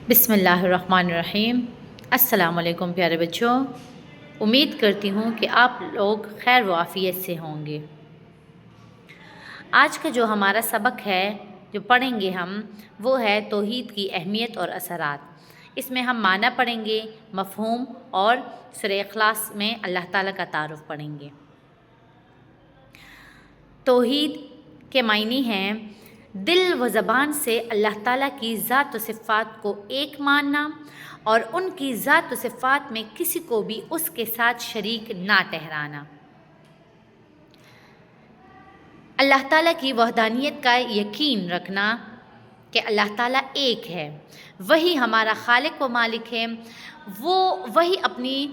بسم اللہ الرحمن الرحیم۔ السلام علیکم پیارے بچوں، امید کرتی ہوں کہ آپ لوگ خیر و عافیت سے ہوں گے۔ آج کا جو ہمارا سبق ہے جو پڑھیں گے ہم وہ ہے توحید کی اہمیت اور اثرات۔ اس میں ہم معنی پڑھیں گے، مفہوم اور سورہ اخلاص میں اللہ تعالیٰ کا تعارف پڑھیں گے۔ توحید کے معنی ہیں دل و زبان سے اللہ تعالیٰ کی ذات و صفات کو ایک ماننا اور ان کی ذات و صفات میں کسی کو بھی اس کے ساتھ شریک نہ ٹھہرانا۔ اللہ تعالیٰ کی وحدانیت کا یقین رکھنا کہ اللہ تعالیٰ ایک ہے، وہی ہمارا خالق و مالک ہے، وہی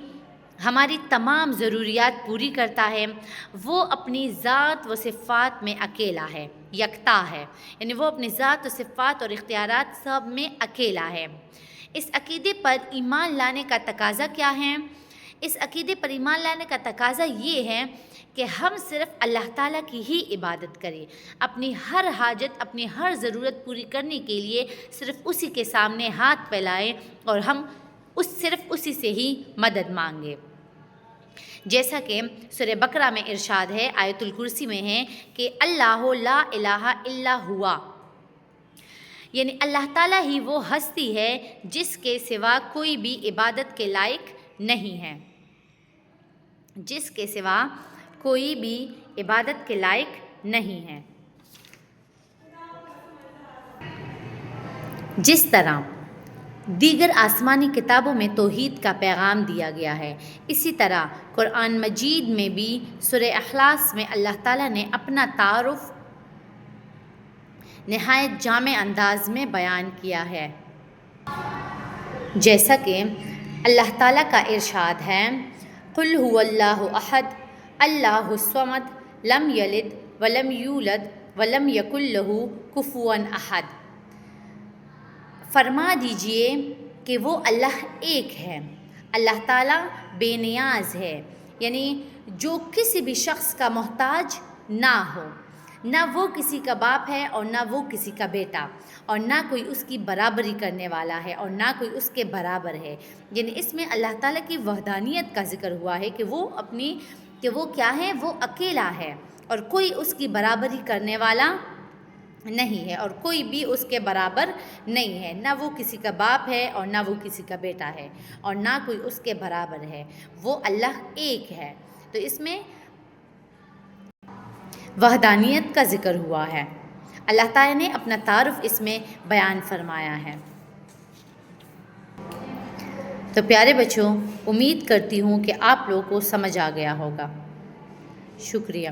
ہماری تمام ضروریات پوری کرتا ہے، وہ اپنی ذات و صفات میں اکیلا ہے، یکتا ہے، یعنی وہ اپنی ذات و صفات اور اختیارات سب میں اکیلا ہے۔ اس عقیدے پر ایمان لانے کا تقاضا کیا ہے؟ اس عقیدے پر ایمان لانے کا تقاضا یہ ہے کہ ہم صرف اللہ تعالیٰ کی ہی عبادت کریں، اپنی ہر حاجت، اپنی ہر ضرورت پوری کرنے کے لیے صرف اسی کے سامنے ہاتھ پھیلائیں اور ہم صرف اسی سے ہی مدد مانگے۔ جیسا کہ سورہ بقرہ میں ارشاد ہے، آیت الکرسی میں ہے کہ اللہ لا الہ الا ہوا، یعنی اللہ تعالیٰ ہی وہ ہستی ہے جس کے سوا کوئی بھی عبادت کے لائق نہیں ہے، جس کے سوا کوئی بھی عبادت کے لائق نہیں ہے۔ جس طرح دیگر آسمانی کتابوں میں توحید کا پیغام دیا گیا ہے، اسی طرح قرآن مجید میں بھی سورہ اخلاص میں اللہ تعالیٰ نے اپنا تعارف نہایت جامع انداز میں بیان کیا ہے۔ جیسا کہ اللہ تعالیٰ کا ارشاد ہے، قُلْ هُوَ اللَّهُ أَحَدٌ اللَّهُ الصَّمَدُ لَمْ يَلِدْ وَلَمْ يُولَدْ وَلَمْ يَكُنْ لَهُ كُفُوًا أَحَدٌ۔ فرما دیجئے کہ وہ اللہ ایک ہے، اللہ تعالیٰ بے نیاز ہے، یعنی جو کسی بھی شخص کا محتاج نہ ہو، نہ وہ کسی کا باپ ہے اور نہ وہ کسی کا بیٹا، اور نہ کوئی اس کی برابری کرنے والا ہے اور نہ کوئی اس کے برابر ہے۔ یعنی اس میں اللہ تعالیٰ کی وحدانیت کا ذکر ہوا ہے کہ وہ کیا ہے، وہ اکیلا ہے اور کوئی اس کی برابری کرنے والا نہیں ہے اور کوئی بھی اس کے برابر نہیں ہے، نہ وہ کسی کا باپ ہے اور نہ وہ کسی کا بیٹا ہے اور نہ کوئی اس کے برابر ہے، وہ اللہ ایک ہے۔ تو اس میں وحدانیت کا ذکر ہوا ہے، اللہ تعالیٰ نے اپنا تعارف اس میں بیان فرمایا ہے۔ تو پیارے بچوں، امید کرتی ہوں کہ آپ لوگوں کو سمجھ آ گیا ہوگا۔ شکریہ۔